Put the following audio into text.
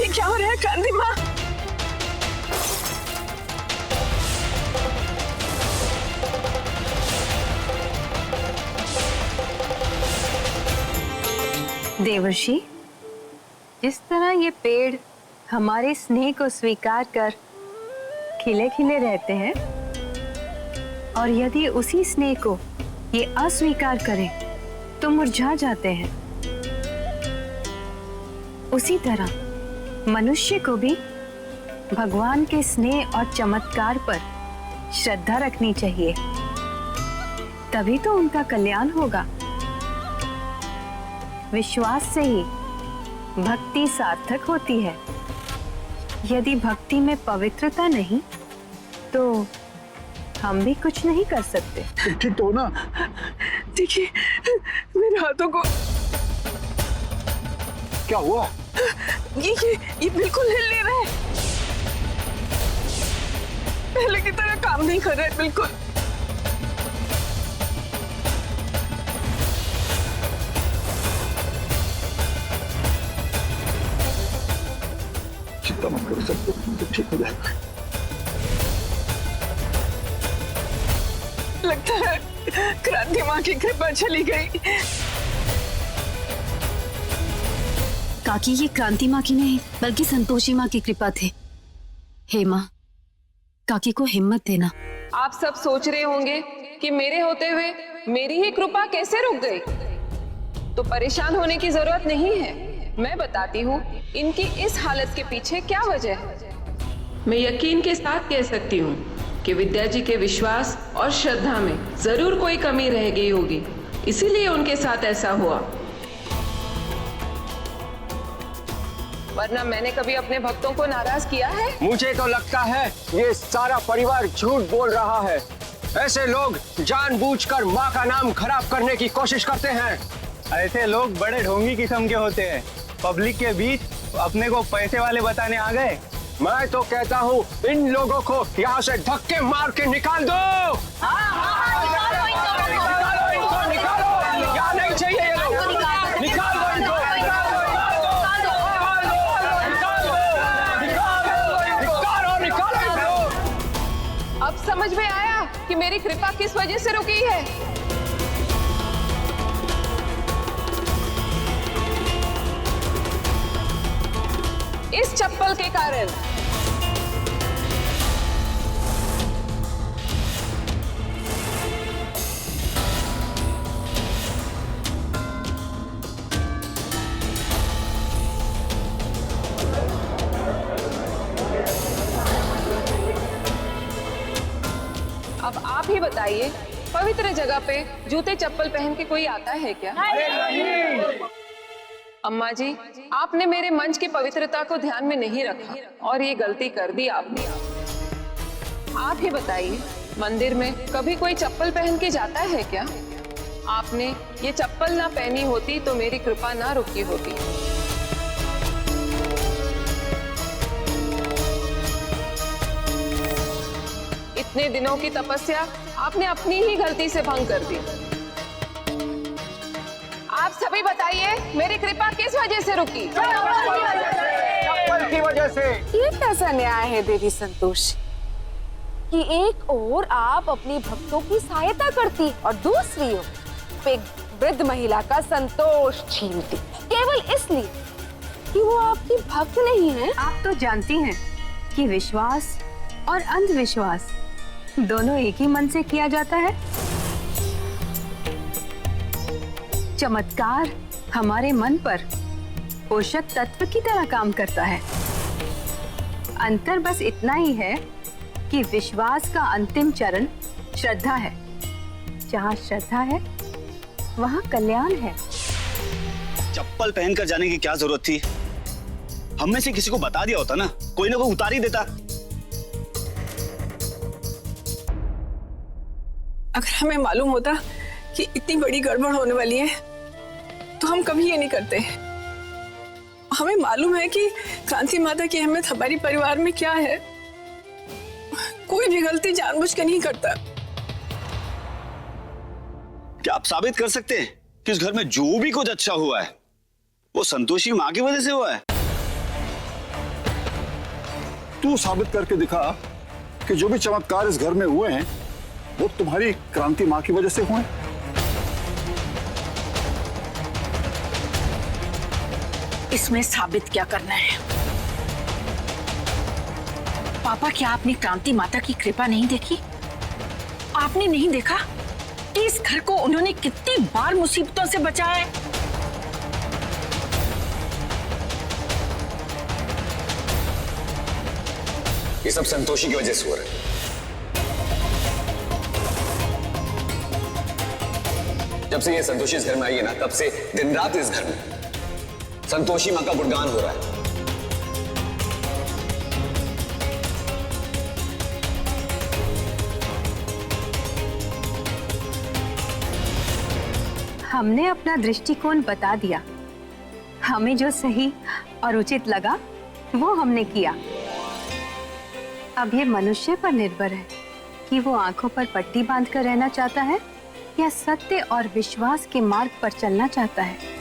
ये क्या हो रहा है क्रांति माँ? देवर्षि, जिस तरह ये पेड़ हमारे स्नेह को स्वीकार कर खिले खिले रहते हैं, और यदि उसी स्नेह को ये अस्वीकार करें तो मुरझा जाते हैं, उसी तरह मनुष्य को भी भगवान के स्नेह और चमत्कार पर श्रद्धा रखनी चाहिए, तभी तो उनका कल्याण होगा। विश्वास से ही भक्ति सार्थक होती है। यदि भक्ति में पवित्रता नहीं तो हम भी कुछ नहीं कर सकते। ठीक तो ना? देखिए मेरे हाथों को। क्या हुआ? ये बिल्कुल हिल नहीं रहा है, पहले की तरह काम नहीं कर रहा है बिल्कुल। चिंता मत करो, सब ठीक हो जाएगा। लगता है क्रांति माँ की कृपा चली गई। काकी, ये क्रांति माँ की नहीं बल्कि संतोषी माँ की कृपा थे। हे माँ, काकी को हिम्मत देना। आप सब सोच रहे होंगे कि मेरे होते हुए मेरी ही कृपा कैसे रुक गई, तो परेशान होने की जरूरत नहीं है। मैं बताती हूँ इनकी इस हालत के पीछे क्या वजह है। मैं यकीन के साथ कह सकती हूँ कि विद्या जी के विश्वास और श्रद्धा में जरूर कोई कमी रह गई होगी, इसीलिए उनके साथ ऐसा हुआ। वरना मैंने कभी अपने भक्तों को नाराज किया है? मुझे तो लगता है ये सारा परिवार झूठ बोल रहा है। ऐसे लोग जानबूझकर माँ का नाम खराब करने की कोशिश करते हैं। ऐसे लोग बड़े ढोंगी किस्म के होते हैं। पब्लिक के बीच अपने को पैसे वाले बताने आ गए। मैं तो कहता हूँ इन लोगों को यहाँ से धक्के मार के निकाल दो। निकालो इनको, निकालो। यहाँ नहीं चाहिए ये लोग। निकाल दो इनको। अब समझ में आया कि मेरी कृपा किस वजह से रुकी है। इस चप्पल के कारण। अब आप ही बताइए, पवित्र जगह पे जूते चप्पल पहन के कोई आता है क्या? अम्मा जी, आपने मेरे मंच की पवित्रता को ध्यान में नहीं रखा और ये गलती कर दी आपने। आप ही बताइए, मंदिर में कभी कोई चप्पल पहन के जाता है क्या? आपने ये चप्पल ना पहनी होती तो मेरी कृपा ना रुकी होती। इतने दिनों की तपस्या आपने अपनी ही गलती से भंग कर दी। आप सभी बताइए, मेरी कृपा किस वजह से रुकी? चप्पल की वजह से। ये कैसा न्याय है देवी संतोषी कि एक ओर आप अपनी भक्तों की सहायता करती और दूसरी ओर एक वृद्ध महिला का संतोष छीनती, केवल इसलिए कि वो आपकी भक्त नहीं है। आप तो जानती हैं कि विश्वास और अंधविश्वास दोनों एक ही मन से किया जाता है। चमत्कार हमारे मन पर पोषक तत्व की तरह काम करता है। अंतर बस इतना ही है कि विश्वास का अंतिम चरण श्रद्धा है। जहाँ श्रद्धा है वहाँ कल्याण है। चप्पल पहनकर जाने की क्या जरूरत थी? हम में से किसी को बता दिया होता ना, कोई ना कोई उतार ही देता। अगर हमें मालूम होता कि इतनी बड़ी गड़बड़ होने वाली है तो हम कभी ये नहीं करते। हमें मालूम है कि क्रांति माता की अहमियत हमारे परिवार में क्या है। कोई भी गलती जानबूझ के नहीं करता। क्या आप साबित कर सकते हैं कि इस घर में जो भी कुछ अच्छा हुआ है वो संतोषी माँ की वजह से हुआ है? तू साबित करके दिखा कि जो भी चमत्कार इस घर में हुए हैं वो तुम्हारी क्रांति माँ की वजह से हुए। इसमें साबित क्या करना है? पापा, क्या आपने क्रांति माता की कृपा नहीं देखी? आपने नहीं देखा कि इस घर को उन्होंने कितनी बार मुसीबतों से बचाया है? ये सब संतोषी की वजह से हो रहा है। जब से ये संतोषी इस घर में आई है ना, तब से दिन रात इस घर में संतोषी मां का गुणगान हो रहा है। हमने अपना दृष्टिकोण बता दिया। हमें जो सही और उचित लगा वो हमने किया। अब ये मनुष्य पर निर्भर है कि वो आंखों पर पट्टी बांधकर रहना चाहता है या सत्य और विश्वास के मार्ग पर चलना चाहता है।